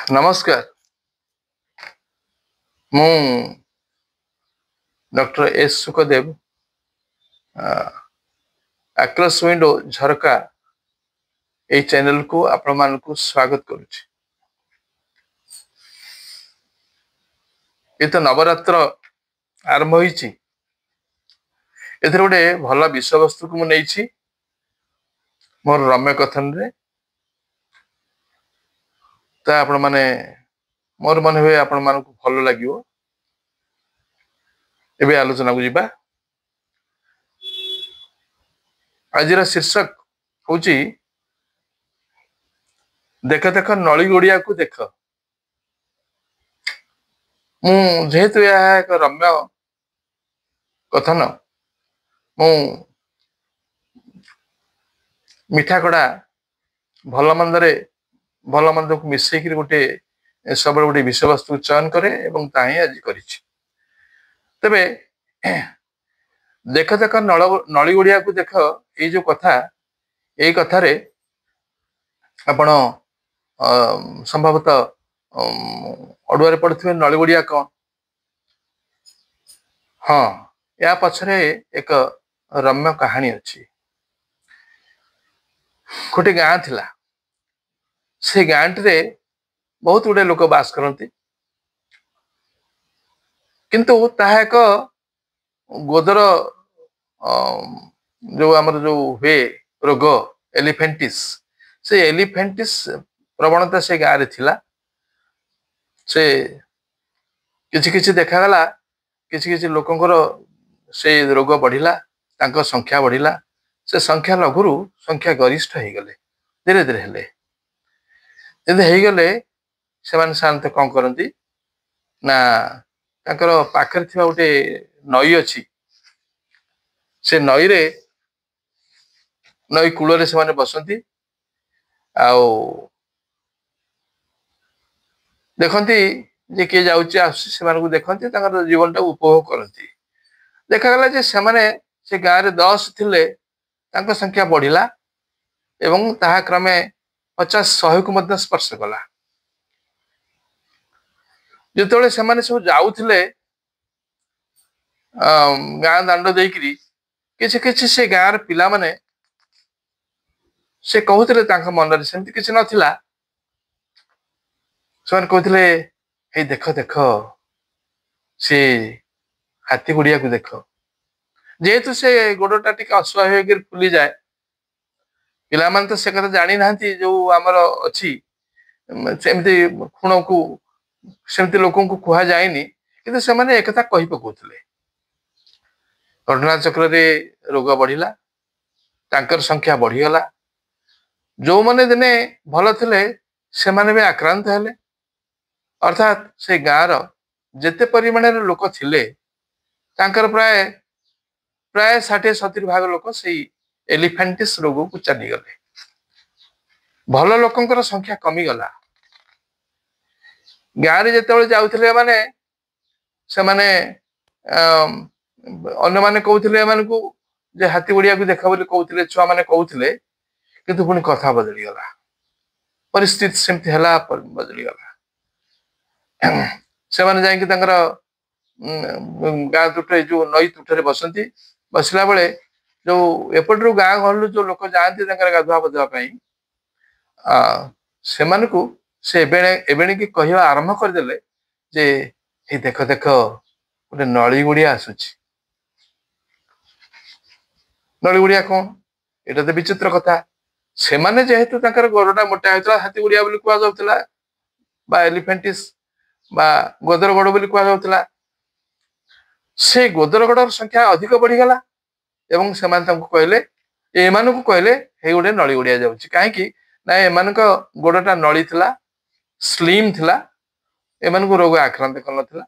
नमस्कार। मु doctor S Sukhdev आक्रस विंडो झरका ए चैनल को आपण मान को स्वागत करुछि। ये तो नवरात्र आरंभ होईछि। एथर गोटे भल विषय वस्तु को मु नेछि मोर रम्य कथन रे ता आपण माने मोर मन हुए आपण मान को भल लागिवो। एबे आलोचना को जिबा। आजिर शीर्षक होची देख देख नली गोड़िया को देख। मु जेहेतु यह एक रम्य कथन मु मिठा कड़ा भल मंद को मिसई गोटे सब गोटे विषय वस्तु चयन करे एवं ताही आज करिछि। तबे देख देख नली गोड़िया को देख ये जो कथा यही कथारे आपण संभवतः अड़ुआरे पड़े नली गोड़िया कौन। हाँ, या पछरे एक रम्य कहानी अच्छी। गोटे गाँ थिला। से गाँ टे बहुत गुड़े लोक बास करती किंतु ताहा एक गोदर जो आमर जो हुए रोग एलिफेंटिस से एलिफेंटिस प्रवणता से गाँव थिला। से किछि किछि देखागला किछि किछि लोकंकर से रोग बढ़िला तांको संख्या बढ़िला। से संख्या लघुरु संख्या गरिष्ठ हो गले धीरे धीरे हेले जदि हो गले से माने साधारणतः कौन करती ना तांकर पाखरे थिबा गोटे नई अच्छी से नई रे नई कूल से माने बसंती आउ देखती जे किए जाउची आसुची से मानकु देखती तांकर जीवन टा उपभोग करती। देखागला जे से माने से गाँव रे 10 थिले तांकर संख्या बढ़िला एवं ताहा क्रमे 50-100 को मध्य स्पर्श कला। जितेबाला से माने सब जाउथिले गाँ दांड देकरी किछि किछि से गाँव रे पिला माने से कहूथिले तांका मन रे सेमति किछि नथिला। से कहथिले हे देख देख से हाथी गुड़िया को देख। जेहेतु से गोड़टा टिके असहाय होकर फुली जाए पिला मान तो से कथा जानी नांती जो आमर अच्छी सेमती खुण को सेमती लोकों को कुहा जाएनी किंतु से माने एकथा कहि पकोथिले। घटना चक्र रे रोग बढ़िला तांकर संख्या बढ़ीगला। जो माने दिने भल थिले से माने भी आक्रांत हेले अर्थात से गाँव जेते परिमाण लोक थिले तांकर प्राय प्राय 60-70 भाग लोक से एलिफेंटिस रोग को चली गले। भल लोकंकर संख्या कमी गला। गाँव रे जेतेबेले जाउथिले माने से माने अन्य माने कहउथिले मानकु जे हाथी गुड़िया को देखा बोली कहउथिले छुआ माने कहउथिले किंतु पुनी कथा बदली गला। परिस्थिति सेमती हला बदली गला। से माने जाई कि तांकर गाँ तुठे जो नई तुठे बसंती बसला बेले जो एपटू गाँ घर जो लोक जाती गाधुआ बधुआ से मानकु से एबे कि कहवा आरंभ करदेले जे हे देख देख गोटे नली गुड़िया आसुची। नली गुड़िया कौन एटा तो विचित्र कथा। से माने जेहेतु तांकर गोरटा मोटा होता हाथी गुड़िया बोली कुआ जाउतला बा एलिफेंटिस बा गोदर गड़ बोली कुआ जाउतला। से गोदर गड़र संख्या अधिक बढ़ीगला एवं से कहले एमानकु कहले हे गोटे नली गुड़िया जाउची काहेकि ना एमानक गोड़टा नली थिला स्लिम थिला एमानकु रोग आक्रांत करनथिला।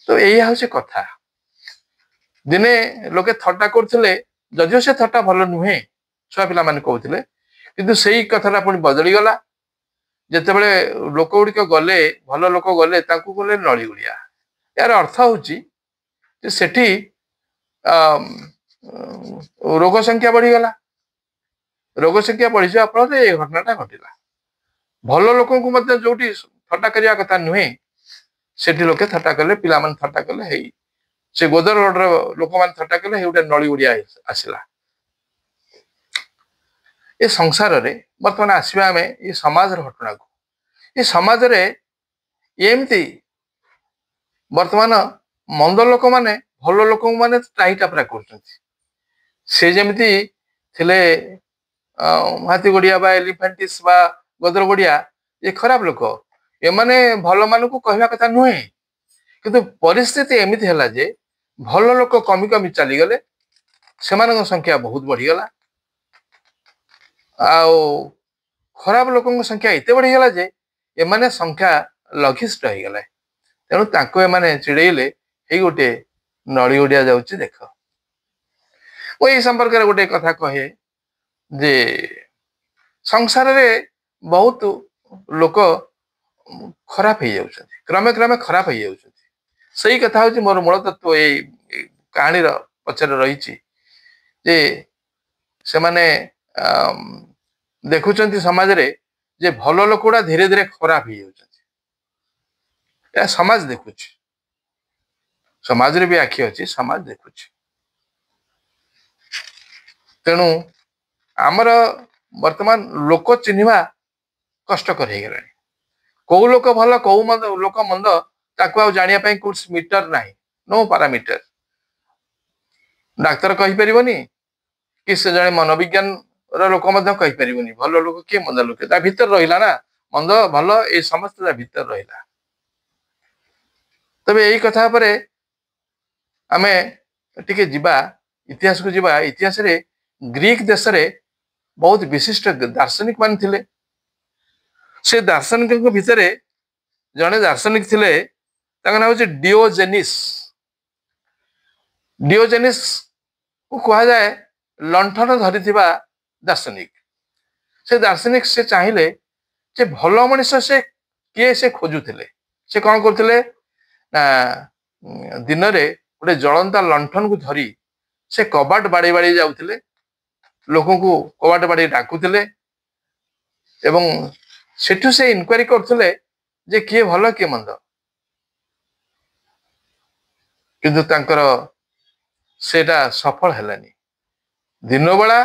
तो यही हଉଛି कथा। दिने लोके थट्टा करथिले जदिओ से थट्टा भल नुहे छुआ पिला माने कहउथिले किंतु सेही कथाटा पुणी बदली गला जेतेबेले लोक गुड़िक गले भल लोक गले तांकु गले नली गुड़िया। यार अर्थ हଉଛି जे सेठी रोग संख्या बढ़ीगला। रोग संख्या बढ़ी जावा फल ये घटनाटा घटिला। ଭଲ ଲୋକଙ୍କୁ ମଧ୍ୟ ଯୋଉଠି ଥଟ୍ଟା କରିବା କଥା ନୁହେଁ ସେଠି ଲୋକେ ଥଟ୍ଟା କଲେ, ପିଲାମାନେ ଥଟ୍ଟା କଲେ, ହେଇ ସେ ଗୋଦରଗଡର ଲୋକମାନେ ଥଟ୍ଟା କଲେ, ହେଇ ଗୋଟେ ନଳି ଉଡିଆ ଆସିଲା। ଏ ସଂସାରରେ ବର୍ତ୍ତମାନ ଆସିବା ଆମେ ଏ ସମାଜର ଘଟଣାକୁ। ଏ ସମାଜରେ ଏମିତି ବର୍ତ୍ତମାନ ମନ୍ଦ ଲୋକମାନେ ଭଲ ଲୋକମାନେ ଟାହି ଟାପରା କରୁଛନ୍ତି। ସେ ଯେମିତି ଥିଲେ ହାତୀ ଗୋଡିଆ ବା ଏଲିଫାଣ୍ଟିସ୍ ବା ଗଦର ଗୋଡିଆ, ଏ ଖରାପ ଲୋକ, ଏମାନେ ଭଲ ମାନଙ୍କୁ କହିବା କଥା ନୁହେଁ। କିନ୍ତୁ ପରିସ୍ଥିତି ଏମିତି ହେଲା ଯେ ଭଲ ଲୋକ କମି କମି ଚାଲିଗଲେ, ସେମାନଙ୍କ ସଂଖ୍ୟା ବହୁତ ବଢିଗଲା, ଆଉ ଖରାପ ଲୋକଙ୍କ ସଂଖ୍ୟା ଏତେ ବଢିଗଲା ଯେ ଏମାନେ ସଂଖ୍ୟା ଲଘିଷ୍ଠ ହେଇଗଲା। ତେଣୁ ତାଙ୍କୁ ଏମାନେ ଚିଡେଇଲେ, ହେଇ ଗୋଟେ ନଳି ଉଡିଆ ଯାଉଛି ଦେଖ। ମୁଁ ଏଇ ସମ୍ପର୍କରେ ଗୋଟେ କଥା କହେ ଯେ ସଂସାରରେ ବହୁତ ଲୋକ ଖରାପ ହେଇଯାଉଛନ୍ତି, କ୍ରମେ କ୍ରମେ ଖରାପ ହେଇଯାଉଛନ୍ତି। ସେଇ କଥା ହଉଛି ମୋର ମୂଳ ତତ୍ତ୍ୱ ଏଇ କାହାଣୀର ପଛରେ ରହିଛି ଯେ ସେମାନେ ଦେଖୁଛନ୍ତି ସମାଜରେ ଯେ ଭଲ ଲୋକ ଗୁଡା ଧୀରେ ଧୀରେ ଖରାପ ହେଇଯାଉଛନ୍ତି। ଏହା ସମାଜ ଦେଖୁଛି, ସମାଜରେ ବି ଆଖି ଅଛି, ସମାଜ ଦେଖୁଛି। ତେଣୁ ଆମର ବର୍ତ୍ତମାନ ଲୋକ ଚିହ୍ନିବା କଷ୍ଟକର ହେଇଗଲାଣି। କୋଉ ଲୋକ ଭଲ କୋଉ ଲୋକ ମନ୍ଦ ତାକୁ ଆଉ ଜାଣିବା ପାଇଁ କୌଣସି ମିଟର ନାହିଁ, ନୋ ପାରାମିଟର। ଡାକ୍ତର କହିପାରିବନି କି ସେ ଜଣେ ମନୋବିଜ୍ଞାନର ଲୋକ ମଧ୍ୟ କହିପାରିବନି ଭଲ ଲୋକ କିଏ ମନ୍ଦ ଲୋକ, ତା ଭିତରେ ରହିଲା ନା, ମନ୍ଦ ଭଲ ଏ ସମସ୍ତେ ତା ଭିତରେ ରହିଲା। ତେବେ ଏଇ କଥା ଉପରେ ଆମେ ଟିକେ ଯିବା ଇତିହାସକୁ ଯିବା। ଇତିହାସରେ ଗ୍ରୀକ ଦେଶରେ ବହୁତ ବିଶିଷ୍ଟ ଦାର୍ଶନିକ ମାନେ ଥିଲେ। ସେ ଦାର୍ଶନିକଙ୍କ ଭିତରେ ଜଣେ ଦାର୍ଶନିକ ଥିଲେ, ତାଙ୍କ ନାଁ ହଉଛି ଡିଓଜେନିସ୍। ଡିଓଜେନିସ୍ କୁ କୁହାଯାଏ ଲଣ୍ଠନ ଧରିଥିବା ଦାର୍ଶନିକ। ସେ ଦାର୍ଶନିକ ସେ ଚାହିଁଲେ ଯେ ଭଲ ମଣିଷ ସେ କିଏ ସେ ଖୋଜୁଥିଲେ। ସେ କଣ କରୁଥିଲେ ନା ଦିନରେ ଗୋଟେ ଜଳନ୍ତା ଲଣ୍ଠନକୁ ଧରି ସେ କବାଟ ବାଡେଇ ବାଡେଇ ଯାଉଥିଲେ, ଲୋକଙ୍କୁ କବାଟ ବାଡେଇ ଡାକୁଥିଲେ ଏବଂ ସେଠୁ ସେ ଇନକ୍ୱାରି କରୁଥିଲେ ଯେ କିଏ ଭଲ କିଏ ମନ୍ଦ। କିନ୍ତୁ ତାଙ୍କର ସେଟା ସଫଳ ହେଲାନି। ଦିନ ବେଳା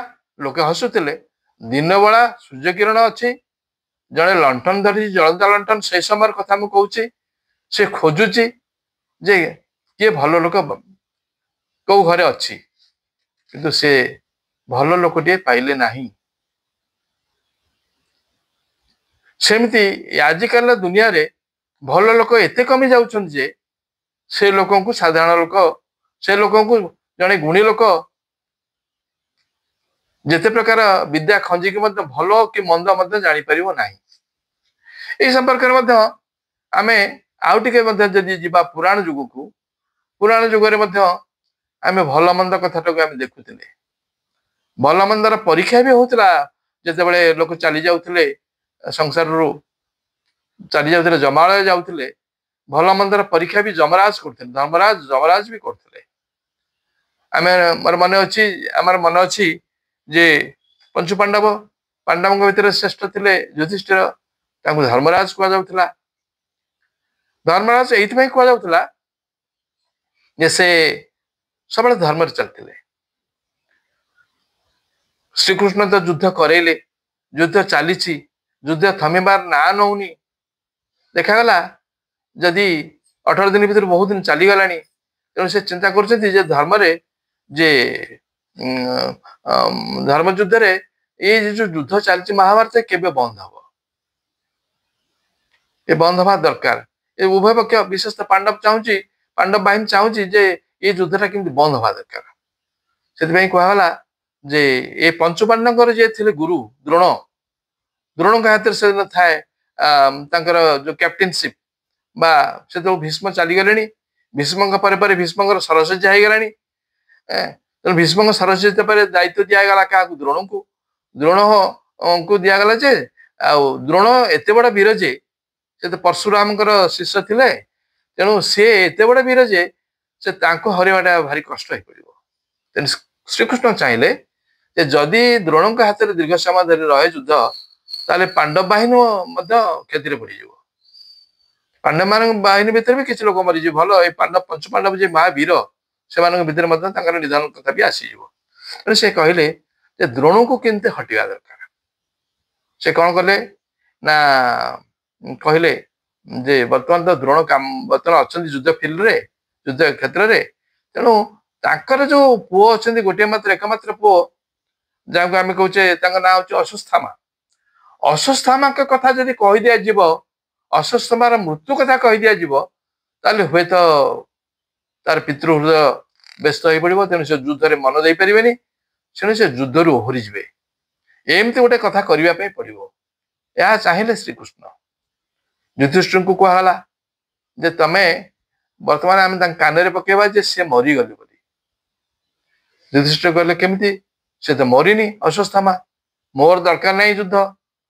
ଲୋକେ ହସୁଥିଲେ, ଦିନ ବେଳା ସୂର୍ଯ୍ୟ କିରଣ ଅଛି, ଜଣେ ଲଣ୍ଠନ ଧରିଛି, ଜଳନ୍ତା ଲଣ୍ଠନ, ସେଇ ସମୟର କଥା ମୁଁ କହୁଛି। ସେ ଖୋଜୁଛି ଯେ କିଏ ଭଲ ଲୋକ କୋଉ ଘରେ ଅଛି, କିନ୍ତୁ ସେ ଭଲ ଲୋକଟିଏ ପାଇଲେ ନାହିଁ। ସେମିତି ଆଜିକାଲିର ଦୁନିଆରେ ଭଲ ଲୋକ ଏତେ କମି ଯାଉଛନ୍ତି ଯେ ସେ ଲୋକଙ୍କୁ ସାଧାରଣ ଲୋକ, ସେ ଲୋକଙ୍କୁ ଜଣେ ଗୁଣୀ ଲୋକ ଯେତେ ପ୍ରକାର ବିଦ୍ୟା ଖଞ୍ଜିକି ମଧ୍ୟ ଭଲ କି ମନ୍ଦ ମଧ୍ୟ ଜାଣିପାରିବ ନାହିଁ। ଏଇ ସମ୍ପର୍କରେ ମଧ୍ୟ ଆମେ ଆଉ ଟିକେ ମଧ୍ୟ ଯଦି ଯିବା ପୁରାଣ ଯୁଗକୁ, ପୁରାଣ ଯୁଗରେ ମଧ୍ୟ ଆମେ ଭଲ ମନ୍ଦ କଥାଟାକୁ ଆମେ ଦେଖୁଥିଲେ। ଭଲ ମନ୍ଦର ପରୀକ୍ଷା ବି ହଉଥିଲା। ଯେତେବେଳେ ଲୋକ ଚାଲି ଯାଉଥିଲେ ସଂସାରରୁ, ଚାଲି ଯାଉଥିଲେ ଯମାଳୟ ଯାଉଥିଲେ, ଭଲ ମନ୍ଦର ପରୀକ୍ଷା ବି ଯମରାଜ କରୁଥିଲେ, ଯମରାଜ ବି କରୁଥିଲେ। ଆମର ମନେ ଅଛି ଯେ ପଞ୍ଚୁ ପାଣ୍ଡବଙ୍କ ଭିତରେ ଶ୍ରେଷ୍ଠ ଥିଲେ ଯୁଧିଷ୍ଠିର, ତାଙ୍କୁ ଧର୍ମରାଜ କୁହାଯାଉଥିଲା। ଧର୍ମରାଜ ଏଇଥିପାଇଁ କୁହାଯାଉଥିଲା ଯେ ସେ ସବୁବେଳେ ଧର୍ମରେ ଚାଲିଥିଲେ। ଶ୍ରୀକୃଷ୍ଣ ତ ଯୁଦ୍ଧ କରେଇଲେ, ଯୁଦ୍ଧ ଚାଲିଛି, ଯୁଦ୍ଧ ଥମିବାର ନାଁ ନଉନି। ଦେଖାଗଲା ଯଦି 18 ଦିନ ଭିତରେ ବହୁତ ଦିନ ଚାଲିଗଲାଣି, ତେଣୁ ସେ ଚିନ୍ତା କରୁଛନ୍ତି ଯେ ଧର୍ମରେ ଯେ ଧର୍ମ ଯୁଦ୍ଧରେ ଏଇ ଯୋଉ ଯୁଦ୍ଧ ଚାଲିଛି ମହାଭାରତ କେବେ ବନ୍ଦ ହବ, ଏ ବନ୍ଦ ହବା ଦରକାର। ଏ ଉଭୟ ପକ୍ଷ ବିଶେଷତଃ ପାଣ୍ଡବ ବାହିନୀ ଚାହୁଁଛି ଯେ ଏଇ ଯୁଦ୍ଧଟା କେମିତି ବନ୍ଦ ହବା ଦରକାର। ସେଥିପାଇଁ କୁହାଗଲା ଯେ ଏ ପଞ୍ଚୁ ପାଣ୍ଡବଙ୍କର ଯିଏ ଥିଲେ ଗୁରୁ ଦ୍ରୋଣଙ୍କ ହାତରେ ସେଦିନ ଥାଏ ତାଙ୍କର ଯୋଉ କ୍ୟାପ୍ଟେନସିପ, ବା ସେ ଯୋଉ ଭୀଷ୍ମ ଚାଲିଗଲେଣି, ଭୀଷ୍ମଙ୍କ ପରେ ପରେ ଭୀଷ୍ମଙ୍କର ସରଶଯ୍ୟା ହେଇଗଲାଣି। ତେଣୁ ଭୀଷ୍ମଙ୍କ ସରଶଯ୍ୟା ପରେ ଦାୟିତ୍ୱ ଦିଆଗଲା କାହାକୁ? ଦ୍ରୋଣଙ୍କୁ ଦିଆଗଲା ଯେ, ଆଉ ଦ୍ରୋଣ ଏତେ ବଡ ବୀର ଯେ ସେ ତ ପରଶୁରାମଙ୍କର ଶିଷ୍ୟ ଥିଲେ, ତେଣୁ ସେ ଏତେ ବଡ ବୀର ଯେ ସେ ତାଙ୍କୁ ହରାଇବାଟା ଭାରି କଷ୍ଟ ହେଇପଡିବ। ତେଣୁ ଶ୍ରୀକୃଷ୍ଣ ଚାହିଁଲେ ଯେ ଯଦି ଦ୍ରୋଣଙ୍କ ହାତରେ ଦୀର୍ଘ ସମୟ ଧରି ରହେ ଯୁଦ୍ଧ, ताले पांडव बाहिनी मध्य क्षति पड़ीज पांडव मान बाहिनी भितर भी किसी लोक मरीज भल ये पांडव पंच पांडव जो महावीर से भितर निधन कथा भी आसीज से कहले द्रोण को केमती हटिया दरकार से कौन कले ना कहले जे बर्तमान तो द्रोण काम बर्तमान अच्छा युद्ध फिल्ड रे युद्ध क्षेत्र में तेणु ताकर जो पुओ अच्छा गोटे मात्र एकमात्र पुओ जहाँ को आम कहे ना हूँ अश्वत्थामा अश्वत्थामा कथा जब कही दिज्व अश्वत्थामार मृत्यु कथा कही दिज्व ताले हुए तो तार पितृहृदय व्यस्त हो पड़ो तेणु से युद्ध में मन दे पारे तेणु से युद्ध रू ओहरी जी एमती गोटे कथा करने पड़ो यह चाहिए श्रीकृष्ण युधिष्ठिर को कहला जे तमे वर्तमान आम कान पकेबा जे सी मरीगले बोली युधिष्ठिर कहले केमती से तो मरीनी अश्वत्थामा मोर दरकार नहीं युद्ध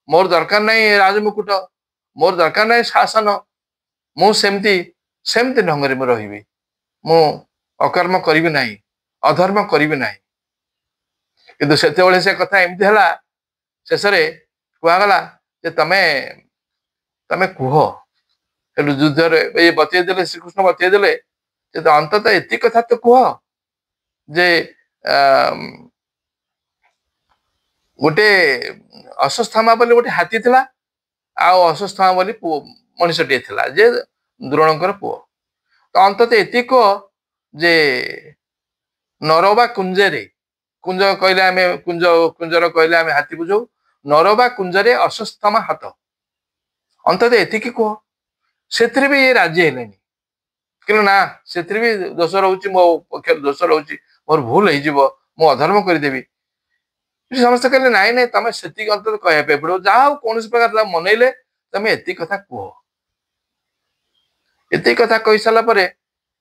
मोर दरकार नहीं राजमुकुट मोर दरकार नहीं शासन मुझे सेमती ढंग में रही मु अकर्म करी ना अधर्म करी ना किंतु से कथा एमती है शेष कहगला जे तमे तमे कुह युद्ध ये बतईदे श्रीकृष्ण बतईदे तो अंततः एति कथा तो कह जे गोटे अश्वत्थामा बोली गोटे हाथी थिला अश्वत्थामा बोली मनुष्यटे थिला जे द्रोणकर पुओ तो अंततः एति कह जे नरवा कुंजरे कुंज कहले आम कुंजर कहले आम हाथी बुझाऊ नरवा कुंजरे अश्वत्थामा हाथ अंततः एतिकी कह से भी ये राजी है कि ना से भी दोष रोचे मो पक्ष दोष रोचे मोर भूल हो अधर्म करदेवी समस्त कहले नाई नाई तुम से अंत कहवाई पड़ो जहाँ कौन प्रकार मनइले तुम एति कथा कह एति कथा कही सारापर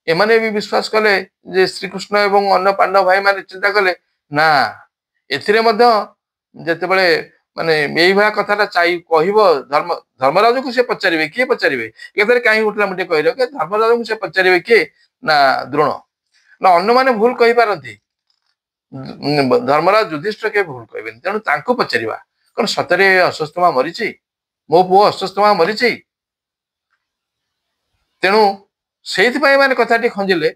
एमाने भी विश्वास कले जे श्रीकृष्ण एवं अन्य पांडव भाई माने चिंता कले ना एथिरे जिते बड़े माने यही भाया कथा चाहिए कह धर्मराज को सी पचारे किए पचारे एक कहीं उठला मुझे कह धर्मराज को सी पचारे किए ना द्रोण ना अन्न मैंने भूल कही पारती धर्मराज युधिष्ठिर के भूल कहे तेणु तांको पचारिबा कौन सतरे अश्वत्थामा मरीची मो पुओ अश्वत्थामा मरीची तेणु से माने कथाटी खंजिले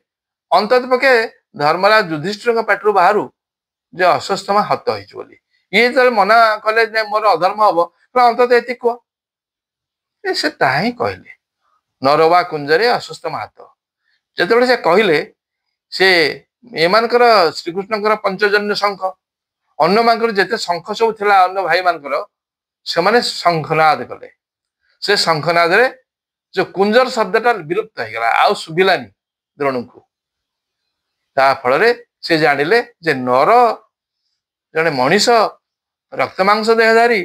अंतत पक्षे धर्मराज युधिष्ठिर पाटरू बाहर जे अश्वत्थामा हत होली ये जो मना कले मोर अधर्म हम अंतत ये कह से ताही कहले नरवा कुंजरे अश्वत्थामा हाथ जिते से कहले से एमानकर श्रीकृष्णकर पंचजन्य शंख अन्न मानकर जिते शंख सब थिला अन्न भाई मानकर से माने शंखनाद कले से शंखनाद रे जो कुंजर शब्दटा विलुप्त हो गला आ सुभिलानी द्रोण को ता फल से जानिले जे नर जने मनीष रक्त मांस देहधारी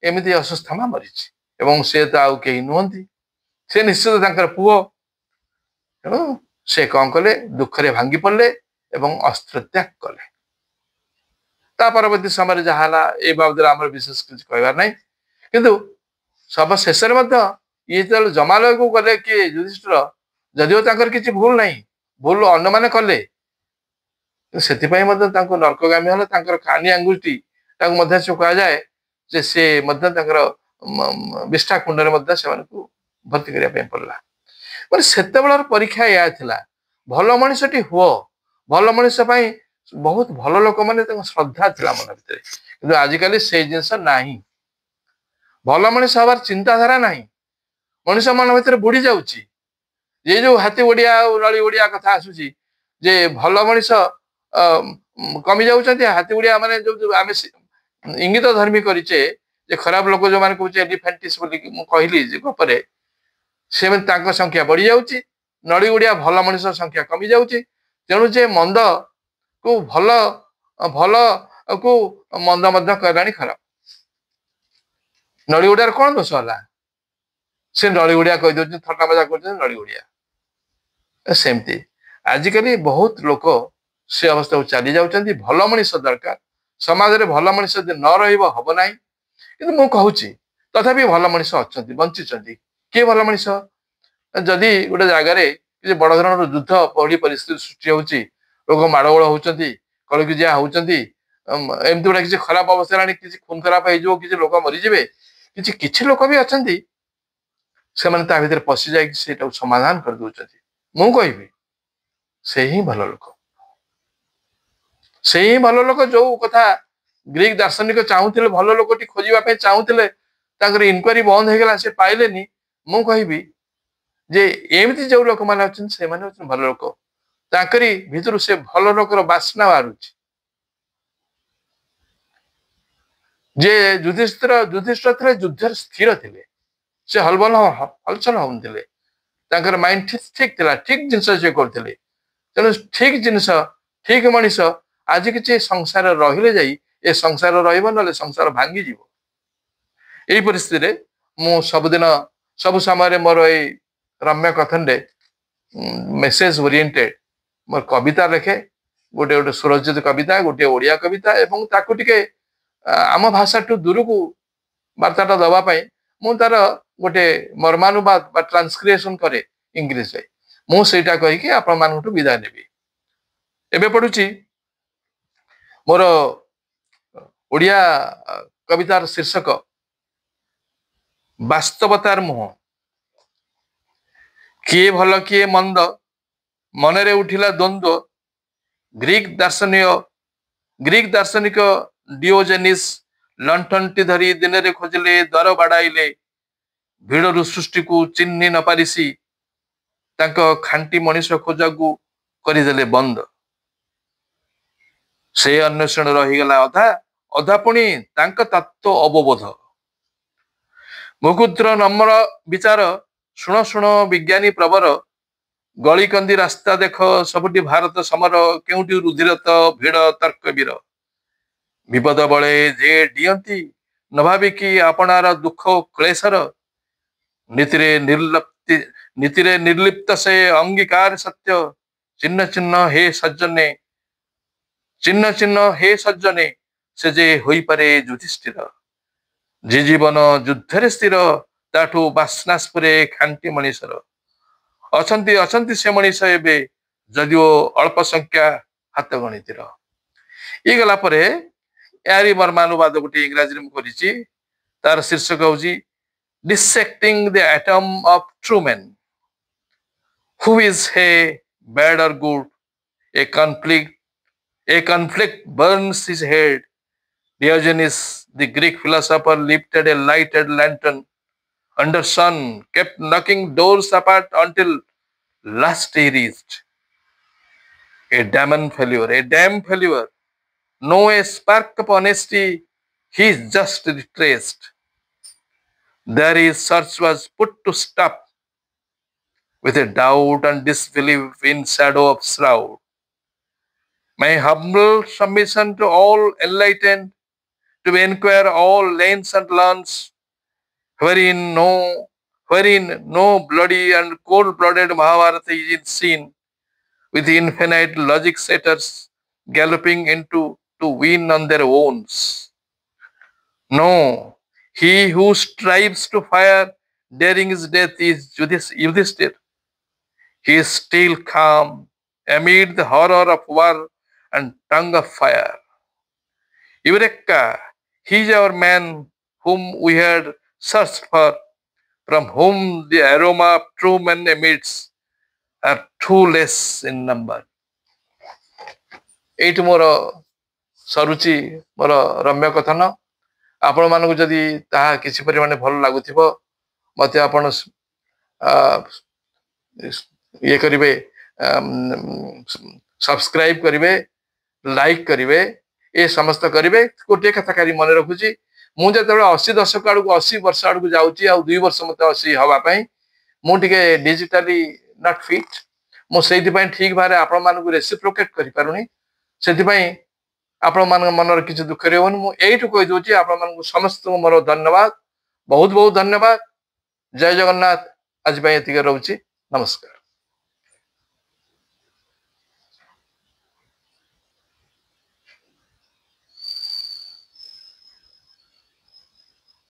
एमती अश्वत्थामा मरीची एवं से तो आउ कहीं नुहंती से निश्चित तांकर पुओ तेणु से कौन कले दुखरे भांगी पड़े एवं अस्त्र त्याग कले ता परवर्ती समय जहाँ ये बाबद आम विशेष कुछ कहबार नहीं किंतु सब शेष ये जमालय को गले कि युधिष्ठिर जदिव तांकर किसी भूल नहीं भूल अन्न माने कले से नर्कगामी हल कानी आंगुठी कह जाए जे से विष्ठा कुंड में भर्ती करने पड़ा मैंने से परीक्षा या भल मनीषटी हुओ भल मनीष बहुत भल लोक मैंने श्रद्धा था मन भितर कि आजिकल से जिनस ना भल मनीष हबार चिंताधारा ना मनीष मन भर बुड़ी जाऊँगी ये जो हाथी ओडिया नली ओडिया कथा आसूची जे भल मनीष कमी जाऊँच हाथी ओडिया माने जो आम इंगित धर्मी करेचे जे खराब लोक जो मैंने कहे एलिफेंटिस कहली गपरे से संख्या बढ़ी जाऊँगी नड़ी ओडिया भल मनीष संख्या कमी जाऊँगी तेणु जे मंद को भल भल को मंद मध्य करलानी खराब नड़ी ओडियार कौन दोष है से नड़ी ओडिया कही दे थट्टा मजा कर नड़ी ओडिया सेमती आजिकल बहुत लोक से अवस्था को चली जाऊँच भल मनीष दरकार समाज में भल मनीष न रब ना कि मुझे तथापि भल मनीष अच्छा बंची किए भल मनीष जदि गोटे जगार बड़ धरण युद्ध पड़ी परिस्थिति सृष्टि होती लोक माड़गोल होती कलकिजिया होती एमती गोटे किसी खराब अवस्था किसी खून खराब हो किसी लोक मरीजे किसी लोक भी अच्छा से भर पशि जा समाधान कर दौरान मु कहि से ही भल लोक से ही भल लोक जो कथा ग्रीक दार्शनिक चाहूले भल लोक खोजा चाहूले इनक्वारी बंद हो गला से पाइले मु कहि जे एमती जो लोक मैंने अच्छे से भल लोक ताकरी भितर से भल लोकर बास्ना बाहर जे युधिष्ठिर थे युद्ध स्थिर थे से हलबल हलचल होते माइंड ठीक थिला ठीक जिनस से करते तेणु ठीक जिनस ठीक मनीष आज कि संसार रहिले जाई ए संसार रहा संसार भांगी जीव यही परिस्थिति मु सबुदिन सब समय मोर ये रम्य कथन मेसेज ओरिएंटेड मोर कविता लिखे गोटे गोटे सुरजित कविता गोटे ओडिया कविता एवं ताकू टिके आम भाषा टू दूर को वार्ताटा दवापाई मु तार गोटे मर्मानुवाद बा ट्रांसक्रिएशन करे इंग्लिश मुझा कहीकि आपण मान विदाय नेबी एबे पढ़ुची मोर ओडिया कवितार शीर्षक वास्तवतार मुह किए भल किए मंद मनरे उठिला द्वंद्व ग्रीक दार्शनिक डिओजेनिस लंठनटी धरी दिन रे खोजले द्वार बाड़ाइले भिड़रू सृष्टि को चिन्ह न पारिसी खांटी मनीष खोजा को करदेले बंद से अन्वेषण रहीगला अधा अधा पुणी तत्व अवबोध मुकुद्र नम्र विचार शुण शुण विज्ञानी प्रवर गलिकंदी रास्ता देख सबुटी भारत समर केउटी रुधिरत भिड़ तर्कवीर विपद बले जे डियंती न भाविकी आपणार दुख क्लेशर नीतिरे निर्लिप्त से अंगीकार सत्य चिन्ह चिन्ह हे सज्जने से जे होई पारे युधिष्ठिर जे जीवन युद्धरे स्थिर ताठू बास्नास्पुरे खांटी मनीषर अछंती से मनीष एबे जदिओ अल्प संख्या हाथ गणितिर ये गला परे यारी मर्मानुवाद गोटे इंग्राजी में करिछि तार शीर्षक होछि dissecting the atom of true man. Who is he, bad or good? A conflict burns his head. Diogenes, the Greek philosopher, lifted a lighted lantern under sun, kept knocking doors apart until last he reached. A damn failure. No a spark of honesty, he is just retraced. There his search was put to stop with a doubt and disbelief in shadow of shroud. My humble submission to all enlightened, to inquire all lanes and lands, wherein no bloody and cold-blooded Mahabharata is seen, with infinite logic setters galloping into to win on their owns. No, he who strives to fire daring his death is Yudhishthir. He is still calm amid the horror of war and tongue of fire. Eureka! He is our man whom we had searched for, from whom the aroma of true men emits are too less in number. एट मोर सरुचि मोर रम्य कथन आपण मानक जदि ताहा किसी परिमाण भल लागुथिबो मते आपण ये करिवे सब्सक्राइब करिवे लाइक करिवे ए समस्त करिवे गोटे कथाकारी मन रखुची मु जतबे 80 दशक आडू 80 वर्ष आडू जाउची आ 2 वर्ष मते 80 हवा पई मु टिके डिजिटली नॉट फिट मु सेति पई ठीक भारे आपण मानक रेसिप्रोकेट करि पारुनी सेति पई आपण मान मनर किछ दुख रहन मु एठु कहि दोची आपण मान समस्त मोर धन्यवाद बहुत बहुत धन्यवाद जय जगन्नाथ आज पई एतिके रहउची नमस्कार।